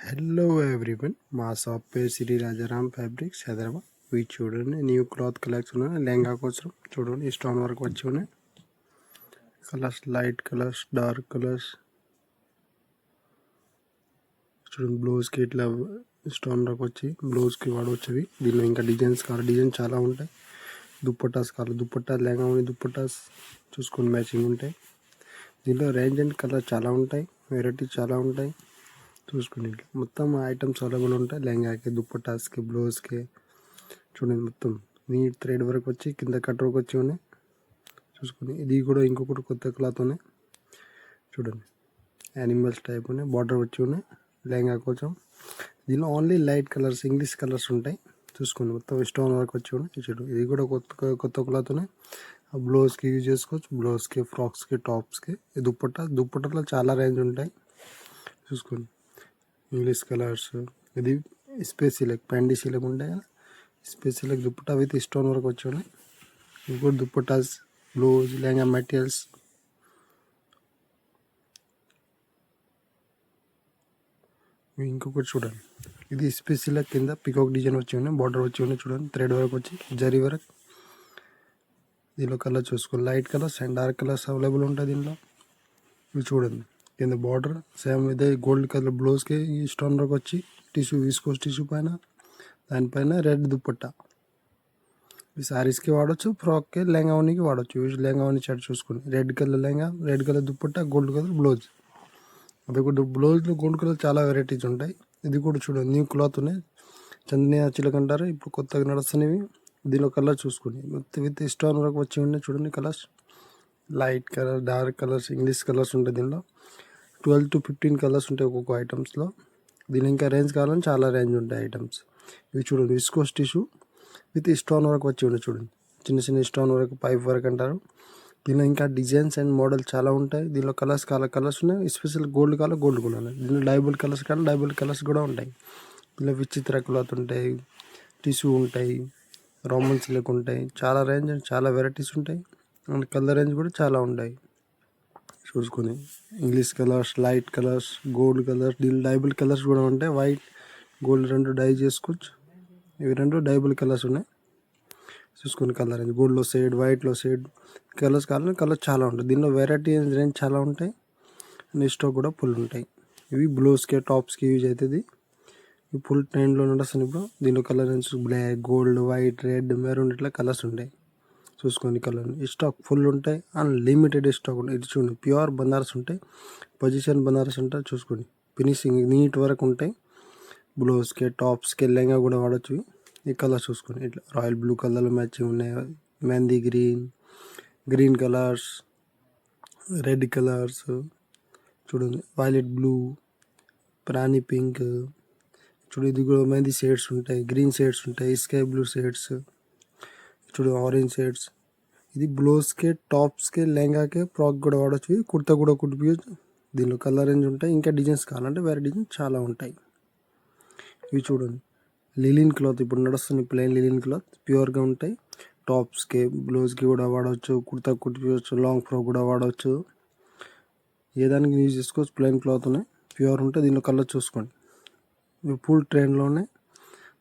Hello everyone, మా shop పేరు Shri Rajaram fabrics Hyderabad. ఇవి చూడండి, న్యూ క్లాత్ కలెక్షన్ ఉన్నాయి. లెహంగా కోసం చూడండి, స్టోన్ వర్క్ వచ్చి ఉన్నాయి. Colours light colours, dark colours చూడండి. బ్లౌజ్కి ఇట్లా స్టోన్ వర్క్ వచ్చి బ్లౌజ్కి వాడవచ్చేవి. దీనిలో ఇంకా డిజైన్స్ కావాలి, డిజైన్ చాలా ఉంటాయి. దుప్పటాస్ కావాలి, దుప్పటా లెహంగా ఉంది, దుప్పటాస్ చూసుకొని మ్యాచింగ్ ఉంటాయి. దీనిలో రేంజ్ అండ్ కలర్ చాలా ఉంటాయి, వెరైటీస్ చాలా ఉంటాయి. చూసుకుని మొత్తం ఐటమ్స్ అవైలబుల్ ఉంటాయి. లెహంగాకి, దుప్పటాస్కి, బ్లౌజ్కి చూడండి. మొత్తం నీట్ థ్రెడ్ వరకు వచ్చి కింద కట్ వరకు వచ్చి ఉన్నాయి. చూసుకుని ఇది కూడా ఇంకొకటి కొత్త క్లాత్ ఉన్నాయి. చూడండి, యానిమల్స్ టైప్ ఉన్నాయి, బార్డర్ వచ్చి ఉన్నాయి లెహంగా కోసం. దీనిలో only light colours, English colours ఉంటాయి. చూసుకోండి, మొత్తం స్టోన్ వర్క్ వచ్చి ఉన్నాయి. చూడు, ఇది కూడా కొత్త క్లాత్ ఉన్నాయి. బ్లౌజ్కి యూజ్ చేసుకోవచ్చు, బ్లౌజ్కి, ఫ్రాక్స్కి, టాప్స్కి. దుప్పటాలో చాలా రేంజ్ ఉంటాయి. చూసుకోండి, ఇంగ్లీష్ కలర్స్. ఇది స్పేస్ సిలక్, పెండి సిలక్ ఉంటాయి కదా, space silk dupatta with stone work వచ్చి ఉన్నాయి. ఇంకోటి దుప్పటాస్, బ్లౌజ్, లెహంగా మెటీరియల్స్. ఇంకొకటి చూడండి, ఇది స్పేస్ సిలక్ కింద పికాక్ డిజైన్ వచ్చి ఉన్నాయి, బార్డర్ వచ్చి ఉన్నాయి. చూడండి, థ్రెడ్ వర్క్ వచ్చి జరీ వర్క్. దీనిలో కలర్ చూసుకోండి, light colours and dark colours available ఉంటాయి దీనిలో. ఇవి చూడండి, కింద బార్డర్ సేమ్ ఇదే గోల్డ్ కలర్ బ్లౌజ్కి ఈ స్టోన్ వర్క్ వచ్చి టిష్యూ, విస్కోస్ టిష్యూ పైన, దానిపైన రెడ్ దుప్పట్టా. ఈ శారీస్కి వాడచ్చు, ఫ్రాక్కి, లెహంగా ఓనికి వాడచ్చు. లెహంగా ఓని షర్ట్ చూసుకుని red colour lehenga, red colour dupatta, gold colour blouse. అది కూడా బ్లౌజ్లో గోల్డ్ కలర్ చాలా వెరైటీస్ ఉంటాయి. ఇది కూడా చూడండి, న్యూ క్లాత్ ఉన్నాయి, చందనియా చిలక అంటారు, ఇప్పుడు కొత్తగా నడుస్తున్నవి. దీనిలో కలర్ చూసుకుని విత్ స్టోన్ వర్క్ వచ్చి ఉన్నాయి. చూడండి, colours light colour, dark colours, English colours ఉంటాయి. దీనిలో 12 to 15 కలర్స్ ఉంటాయి ఒక్కొక్క ఐటమ్స్లో. దీని ఇంకా రేంజ్ కావాలని చాలా రేంజ్ ఉంటాయి ఐటమ్స్. ఇవి చూడండి, viscose tissue with stone work వచ్చి ఉండే. చూడండి, చిన్న చిన్న స్టోన్ వర్క్, పైప్ వర్క్ అంటారు. దీనిలో ఇంకా డిజైన్స్ అండ్ మోడల్ చాలా ఉంటాయి. దీనిలో కలర్స్ కలర్స్ ఉన్నాయి. స్పెషల్ గోల్డ్ కలర్, గోల్డ్ కూడా ఉన్నాయి. దీనిలో డైబుల్ కలర్స్ కూడా ఉంటాయి. దీనిలో విచిత్ర క్లాత్ ఉంటాయి, టిష్యూ ఉంటాయి, రోమన్ సిల్క్ ఉంటాయి. చాలా రేంజ్ అండ్ చాలా వెరైటీస్ ఉంటాయి. అండ్ కలర్ రేంజ్ కూడా చాలా ఉంటాయి. చూసుకొని English colours, light colours, gold colours, దీని డైబుల్ కలర్స్ కూడా ఉంటాయి. వైట్, గోల్డ్ రెండు డై చేసుకోవచ్చు. ఇవి రెండు డైబుల్ కలర్స్ ఉన్నాయి. చూసుకొని కలర్ రేంజ్ గోల్డ్లో సైడ్, వైట్లో సైడ్ కలర్స్ కావాలని కలర్స్ చాలా ఉంటాయి. దీనిలో వెరైటీ రేంజ్ చాలా ఉంటాయి. నెక్స్ట్ కూడా ఫుల్ ఉంటాయి. ఇవి బ్లౌజ్కి, టాప్స్కి యూజ్ అవుతుంది. ఇవి ఫుల్ ట్రెండ్లో నడుస్తుంది ఇప్పుడు. దీనిలో colour range black, gold, white, red, maroon ఇట్లా కలర్స్ ఉంటాయి. చూసుకొని కలర్ స్టాక్ ఫుల్ ఉంటాయి, అన్లిమిటెడ్ స్టాక్ ఉంటాయి. ఇది చూడండి, ప్యూర్ బనారస్ ఉంటాయి, పొజిషన్ బనారస్ ఉంటాయి. చూసుకోండి, ఫినిషింగ్ నీట్ వరకు ఉంటాయి. బ్లౌజ్కి, టాప్స్కి, లెహంగా కూడా వాడచ్చు. ఈ కలర్ చూసుకొని ఇట్లా రాయల్ బ్లూ కలర్లో మ్యాచింగ్ ఉన్నాయి. Mehndi green colours, red colours. చూడండి, వైలెట్ బ్లూ, ప్రాణి పింక్. చూడండి, ఇది కూడా మెహందీ షేడ్స్ ఉంటాయి, గ్రీన్ షేడ్స్ ఉంటాయి, స్కై బ్లూ షేడ్స్. చూడు, ఆరెంజ్ షేడ్స్. ఇది బ్లౌజ్కి, టాప్స్కి, లెహంగాకి, ఫ్రాక్ కూడా వాడచ్చు. కుర్తా కూడా కుట్టిపోయచ్చు. దీనిలో కలర్ రేంజ్ ఉంటాయి. ఇంకా డిజైన్స్ కావాలంటే వేరే డిజైన్స్ చాలా ఉంటాయి. ఇవి చూడండి, లిలిన్ క్లాత్ ఇప్పుడు నడుస్తుంది, ప్లెయిన్ లిలిన్ క్లాత్ ప్యూర్గా ఉంటాయి. టాప్స్కి, బ్లౌజ్కి కూడా వాడవచ్చు, కుర్తా కుట్టిపోవచ్చు, లాంగ్ ఫ్రాక్ కూడా వాడవచ్చు. ఏ దానికి యూజ్ చేసుకోవచ్చు. ప్లెయిన్ క్లాత్ ఉన్నాయి, ప్యూర్ ఉంటాయి. దీనిలో కలర్ చూసుకోండి, ఇవి ఫుల్ ట్రెండ్లో ఉన్నాయి.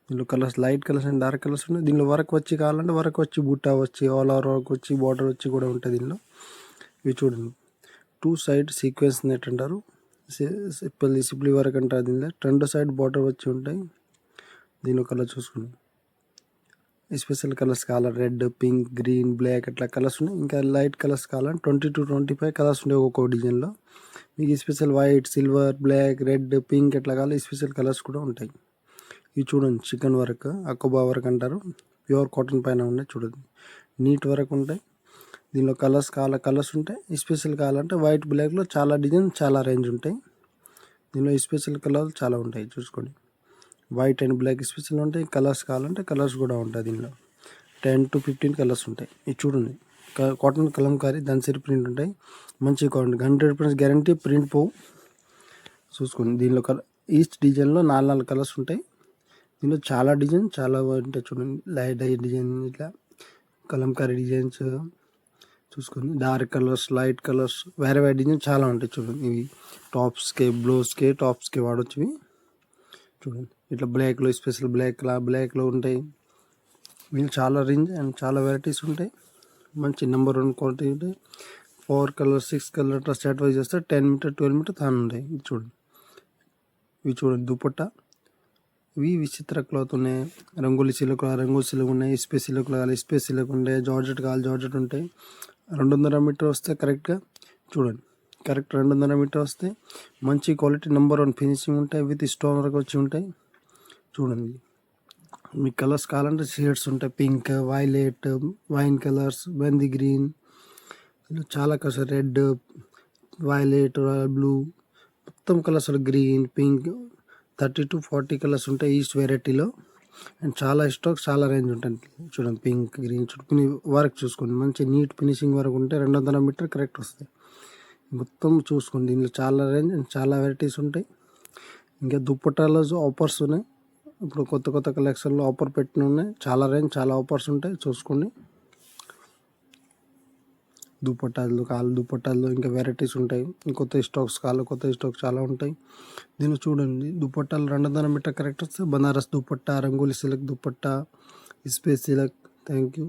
దీనిలో colours light colours and dark colours ఉన్నాయి. దీనిలో వర్క్ వచ్చి కావాలంటే వర్క్ వచ్చి, బుట్టా వచ్చి, ఆల్ ఓవర్ వర్క్ వచ్చి, బార్డర్ వచ్చి కూడా ఉంటుంది దీనిలో. ఇవి చూడండి, 2 సైడ్ సీక్వెన్స్ నెట్ అంటారు, సిప్లీ వర్క్ అంటారు. దీనిలో 2 సైడ్ బార్డర్ వచ్చి ఉంటాయి. దీనిలో కలర్ చూసుకున్నాం, స్పెషల్ కలర్స్ కావాలి, రెడ్, పింక్, గ్రీన్, బ్లాక్ అట్లా కలర్స్ ఉన్నాయి. ఇంకా లైట్ కలర్స్ కావాలంటే 20 to 25 కలర్స్ ఉంటాయి ఒక్కొక్క డిజైన్లో. మీకు special white, silver, black, red, pink ఎట్లా కావాలి, స్పెషల్ కలర్స్ కూడా ఉంటాయి. ఇవి చూడండి, చికెన్ వర్క్, అకోబా వర్క్ అంటారు, ప్యూర్ కాటన్ పైన ఉన్నాయి. చూడండి, నీట్ వర్క్ ఉంటాయి. దీనిలో కలర్స్ ఉంటాయి. స్పెషల్ కావాలంటే వైట్, బ్లాక్లో చాలా డిజైన్, చాలా రేంజ్ ఉంటాయి. దీనిలో స్పెషల్ కలర్స్ చాలా ఉంటాయి. చూసుకోండి, వైట్ అండ్ బ్లాక్ స్పెషల్ ఉంటాయి. కలర్స్ కావాలంటే కలర్స్ కూడా ఉంటాయి. దీనిలో 10 to 15 కలర్స్ ఉంటాయి. ఇది చూడండి, కాటన్ కలంకారీ, దంసరి ప్రింట్ ఉంటాయి. మంచి కాటన్, 100% గ్యారంటీ, ప్రింట్ పోవు. చూసుకోండి, దీనిలో ఈచ్ డిజైన్లో 4 కలర్స్ ఉంటాయి. దీనిలో చాలా డిజైన్ చాలా ఉంటాయి. చూడండి, లైట్ ఐ డిజైన్, ఇట్లా కలంకారీ డిజైన్స్. చూసుకొని డార్క్ కలర్స్, లైట్ కలర్స్, వేరే డిజైన్ చాలా ఉంటాయి. చూడండి, ఇవి టాప్స్కి, బ్లౌజ్కి, టాప్స్కి వాడచ్చు. ఇవి చూడండి ఇట్లా బ్లాక్లో స్పెషల్ బ్లాక్లో ఉంటాయి. వీళ్ళు చాలా రేంజ్ అండ్ చాలా వెరైటీస్ ఉంటాయి. మంచి నెంబర్ 1 క్వాలిటీ ఉంటాయి. 4 కలర్ 6 కలర్ అట్లా స్టార్ట్ వైజ్ చేస్తే 10 మీటర్ 12 మీటర్ తాను ఉంటాయి. ఇవి చూడండి దుపట్టా. ఇవి విచిత్ర క్లాత్ ఉన్నాయి. రంగోలీ సిల్క్ ఉన్నాయి. స్పేస్ సిల్క్ కావాలి స్పేస్ సిల్క్ ఉంటాయి. జార్జెట్ కావాలి జార్జెట్ ఉంటాయి. 200 మీటర్ వస్తే కరెక్ట్గా చూడండి. కరెక్ట్ 200 మీటర్ వస్తే మంచి క్వాలిటీ నెంబర్ 1 ఫినిషింగ్ ఉంటాయి. విత్ స్టోన్ వర్క్ వచ్చి ఉంటాయి. చూడండి మీకు కలర్స్ కావాలంటే షేడ్స్ ఉంటాయి. పింక్, వైలెట్, వైన్ కలర్స్, బంది గ్రీన్, చాలా colours, red, violet, royal blue, మొత్తం colours, green, pink, 30 to 40 colours ఉంటాయి ఈస్ట్ వెరైటీలో. అండ్ చాలా స్టాక్ చాలా రేంజ్ ఉంటుంది. చూడండి పింక్, గ్రీన్ చుట్టుకుని వర్క్ చూసుకోండి. మంచి నీట్ ఫినిషింగ్ వరకు ఉంటే 200 మీటర్ కరెక్ట్ వస్తాయి. మొత్తం చూసుకోండి. దీనిలో చాలా రేంజ్ అండ్ చాలా వెరైటీస్ ఉంటాయి. ఇంకా దుప్పటాలో ఆఫర్స్ ఉన్నాయి. ఇప్పుడు కొత్త కలెక్షన్లో ఆఫర్ పెట్టిన ఉన్నాయి. చాలా రేంజ్ చాలా ఆఫర్స్ ఉంటాయి చూసుకోండి. దుప్పటాల్లో ఇంకా వెరైటీస్ ఉంటాయి. కొత్త స్టాక్స్ చాలా ఉంటాయి. దీన్ని చూడండి దుప్పట్టాలు 200 మీటర్ కరెక్ట్ వస్తే Banaras dupatta, rangoli silk dupatta, space silk. Thank you.